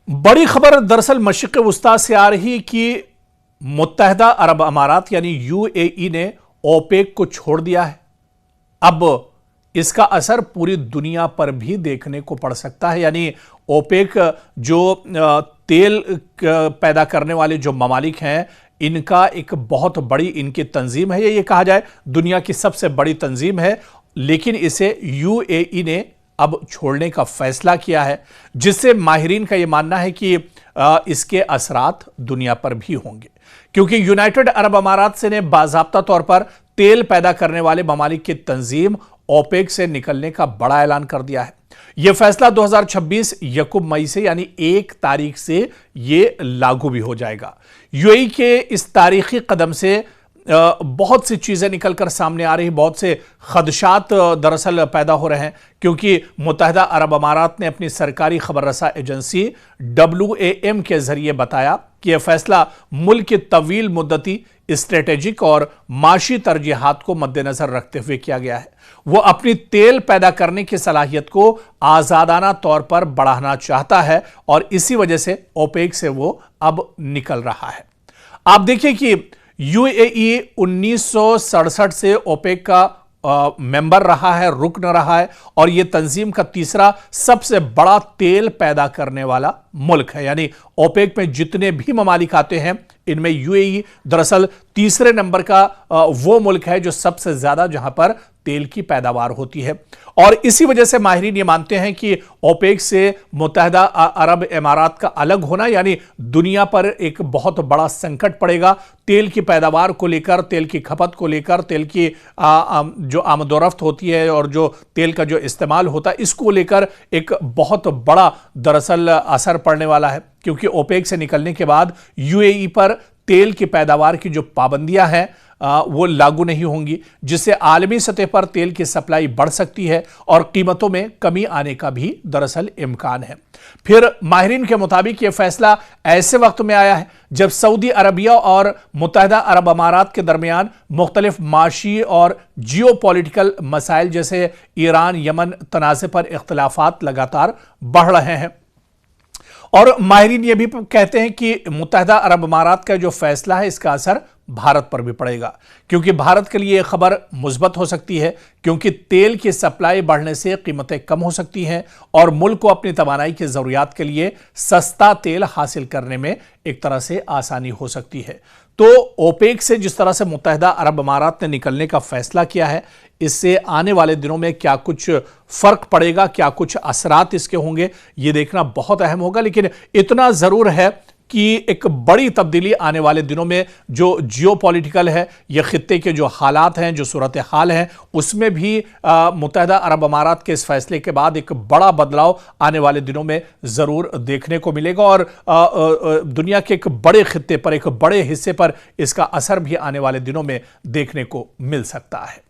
बड़ी खबर दरअसल मशरिक़ वुस्ता से आ रही कि मुत्तहदा अरब अमारात यानी यूएई ने ओपेक को छोड़ दिया है। अब इसका असर पूरी दुनिया पर भी देखने को पड़ सकता है। यानी ओपेक जो तेल पैदा करने वाले जो ममालिक हैं, इनका एक बहुत बड़ी इनकी तंजीम है। ये कहा जाए दुनिया की सबसे बड़ी तंजीम है, लेकिन इसे यूएई ने अब छोड़ने का फैसला किया है, जिससे माहिरीन का यह मानना है कि इसके असरात दुनिया पर भी होंगे, क्योंकि यूनाइटेड अरब अमारात से ने बाज़ाब्ता तौर पर तेल पैदा करने वाले ममालिक की तंजीम ओपेक से निकलने का बड़ा ऐलान कर दिया है। यह फैसला 2026 यकुम मई से यानी 1 तारीख से यह लागू भी हो जाएगा। यूएई के इस तारीखी कदम से बहुत सी चीजें निकलकर सामने आ रही, बहुत से खदशात दरअसल पैदा हो रहे हैं, क्योंकि मुत्तहदा अरब अमारात ने अपनी सरकारी खबर रसा एजेंसी WAM के जरिए बताया कि यह फैसला मुल्क की तवील मुद्दती स्ट्रेटेजिक और माशी तरजीहात को मद्देनजर रखते हुए किया गया है। वो अपनी तेल पैदा करने की सलाहियत को आजादाना तौर पर बढ़ाना चाहता है और इसी वजह से ओपेक से वो अब निकल रहा है। आप देखिए कि यूएई 1967 से ओपेक का मेंबर रहा है, रुकन रहा है, और यह तंजीम का तीसरा सबसे बड़ा तेल पैदा करने वाला मुल्क है। यानी ओपेक में जितने भी ममालिक आते हैं, इनमें यूएई दरअसल तीसरे नंबर का वो मुल्क है जो सबसे ज्यादा जहां पर तेल की पैदावार होती है। और इसी वजह से माहिरीन ये मानते हैं कि ओपेक से मुत्तहदा अरब अमारात का अलग होना यानी दुनिया पर एक बहुत बड़ा संकट पड़ेगा। तेल की पैदावार को लेकर, तेल की खपत को लेकर, तेल की जो आमदोरफ्त होती है और जो तेल का जो इस्तेमाल होता है, इसको लेकर एक बहुत बड़ा दरअसल असर पड़ने वाला है, क्योंकि ओपेक से निकलने के बाद यूएई पर तेल की पैदावार की जो पाबंदियां हैं वो लागू नहीं होंगी, जिससे आलमी सतह पर तेल की सप्लाई बढ़ सकती है और कीमतों में कमी आने का भी दरअसल इम्कान है। फिर माहिरीन के मुताबिक यह फैसला ऐसे वक्त में आया है जब सऊदी अरबिया और मुत्तहदा अरब अमारात के दरमियान मुख्तलिफ माशी और जियोपॉलिटिकल मसाइल जैसे ईरान यमन तनाज़े पर इख्तिलाफात लगातार बढ़ रहे हैं। और माहिरीन ये भी कहते हैं कि मुत्तहदा अरब अमारात का जो फैसला है, इसका असर भारत पर भी पड़ेगा, क्योंकि भारत के लिए यह खबर मुस्बत हो सकती है, क्योंकि तेल की सप्लाई बढ़ने से कीमतें कम हो सकती हैं और मुल्क को अपनी तवानाई की ज़रूरियात के लिए सस्ता तेल हासिल करने में एक तरह से आसानी हो सकती है। तो ओपेक से जिस तरह से मुत्तहदा अरब अमारात ने निकलने का फैसला किया है, इससे आने वाले दिनों में क्या कुछ फर्क पड़ेगा, क्या कुछ असरात इसके होंगे, ये देखना बहुत अहम होगा। लेकिन इतना जरूर है कि एक बड़ी तब्दीली आने वाले दिनों में जो जियोपॉलिटिकल है, ये खित्ते के जो हालात हैं, जो सूरत हाल हैं, उसमें भी मुत्तहदा अरब अमारात के इस फैसले के बाद एक बड़ा बदलाव आने वाले दिनों में ज़रूर देखने को मिलेगा और दुनिया के एक बड़े खित्ते पर, एक बड़े हिस्से पर इसका असर भी आने वाले दिनों में देखने को मिल सकता है।